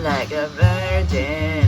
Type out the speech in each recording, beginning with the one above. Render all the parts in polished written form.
like a virgin,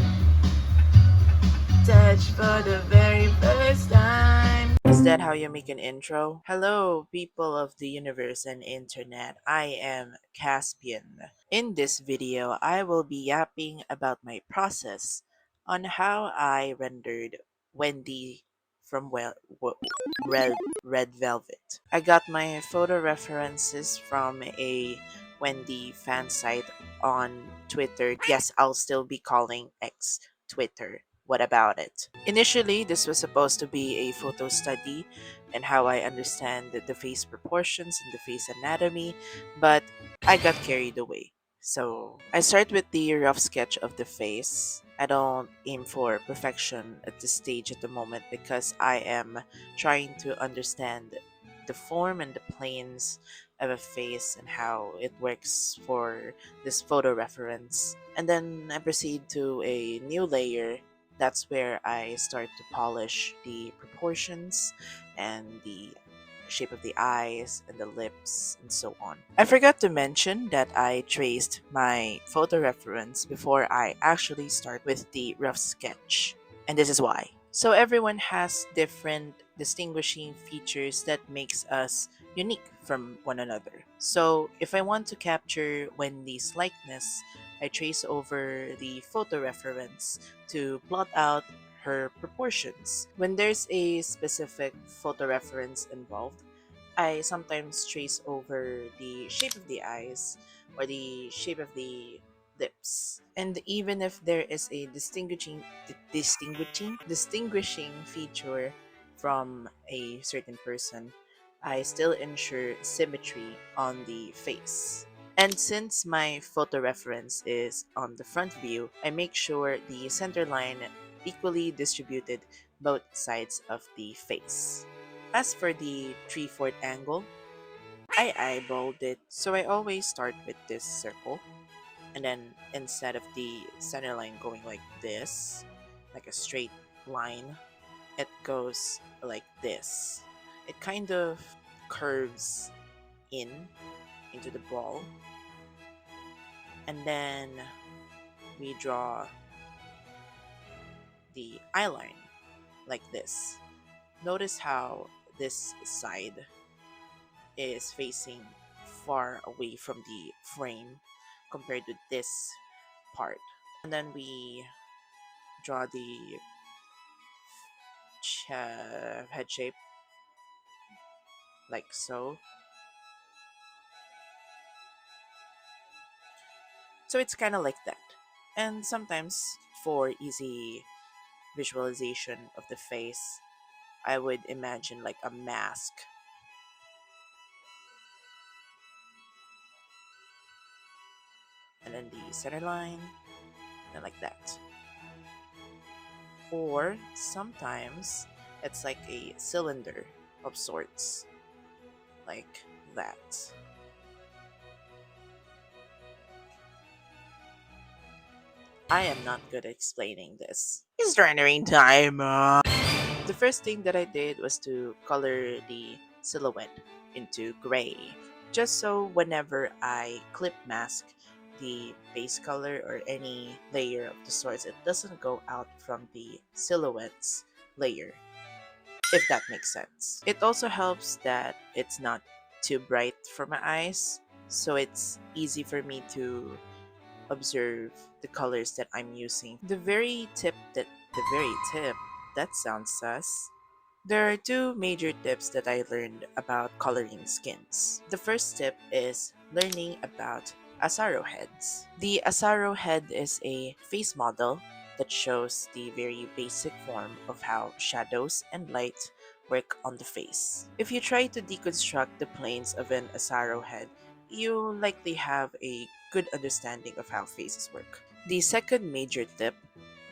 touch for the very first time. Is that how you make an intro? Hello, people of the universe and internet. I am Caspian. In this video, I will be yapping about my process on how I rendered Wendy from Red, Red Velvet. I got my photo references from a Wendy fan site on Twitter. Yes, I'll still be calling X Twitter. What about it? Initially, this was supposed to be a photo study and how I understand the face proportions and the face anatomy, but I got carried away. So I start with the rough sketch of the face. I don't aim for perfection at this stage at the moment because I am trying to understand the form and the planes of a face and how it works for this photo reference. And then I proceed to a new layer. That's where I start to polish the proportions and the shape of the eyes and the lips and so on. I forgot to mention that I traced my photo reference before I actually start with the rough sketch. And this is why. So everyone has different distinguishing features that makes us unique from one another. So if I want to capture Wendy's likeness, I trace over the photo reference to plot out her proportions. When there's a specific photo reference involved, I sometimes trace over the shape of the eyes or the shape of the lips. And even if there is a distinguishing feature from a certain person, I still ensure symmetry on the face. And since my photo reference is on the front view, I make sure the center line equally distributed both sides of the face. As for the 3/4 angle, I eyeballed it, so I always start with this circle, and then instead of the center line going like this, like a straight line, it goes like this. It kind of curves into the ball, and then we draw the eye line like this. Notice how this side is facing far away from the frame compared to this part. And then we draw the head shape like so. So it's kind of like that. And sometimes for easy visualization of the face, I would imagine like a mask. And then the center line, and like that. Or sometimes it's like a cylinder of sorts, like that. I am not good at explaining this. It's rendering time. The first thing that I did was to color the silhouette into gray, just so whenever I clip mask the base color or any layer of the sorts, it doesn't go out from the silhouette's layer, if that makes sense. It also helps that it's not too bright for my eyes, so it's easy for me to observe the colors that I'm using. The very tip, that sounds sus. There are two major tips that I learned about coloring skins. The first tip is learning about Asaro heads. The Asaro head is a face model that shows the very basic form of how shadows and light work on the face. If you try to deconstruct the planes of an Asaro head, you likely have a good understanding of how faces work. The second major tip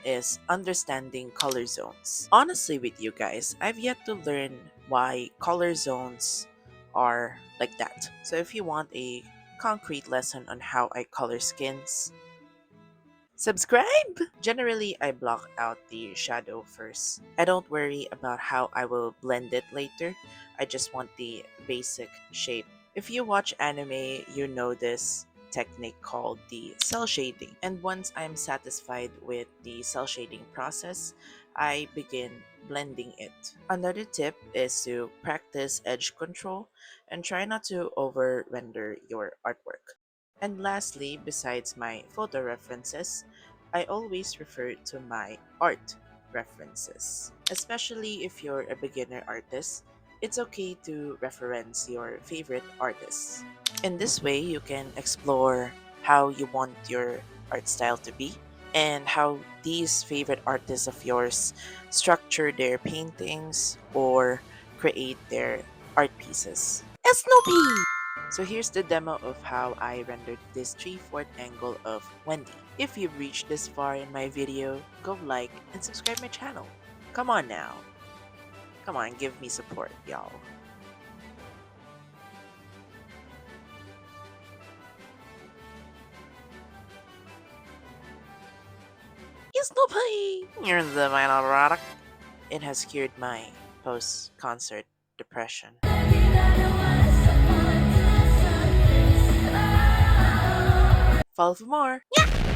is understanding color zones. Honestly, with you guys, I've yet to learn why color zones are like that. So if you want a concrete lesson on how I color skins, subscribe! Generally, I block out the shadow first. I don't worry about how I will blend it later. I just want the basic shape. If you watch anime, you know this. technique called the cell shading. And once I'm satisfied with the cell shading process, I begin blending it. Another tip is to practice edge control and try not to over render your artwork. And lastly, besides my photo references, I always refer to my art references. Especially if you're a beginner artist, it's okay to reference your favorite artists. In this way, you can explore how you want your art style to be and how these favorite artists of yours structure their paintings or create their art pieces. Snoopy! So here's the demo of how I rendered this 3/4 angle of Wendy. If you've reached this far in my video, go like and subscribe my channel. Come on now. Come on, give me support, y'all. Snoopy! You're the final product. It has cured my post-concert depression. Follow for more. Yeah!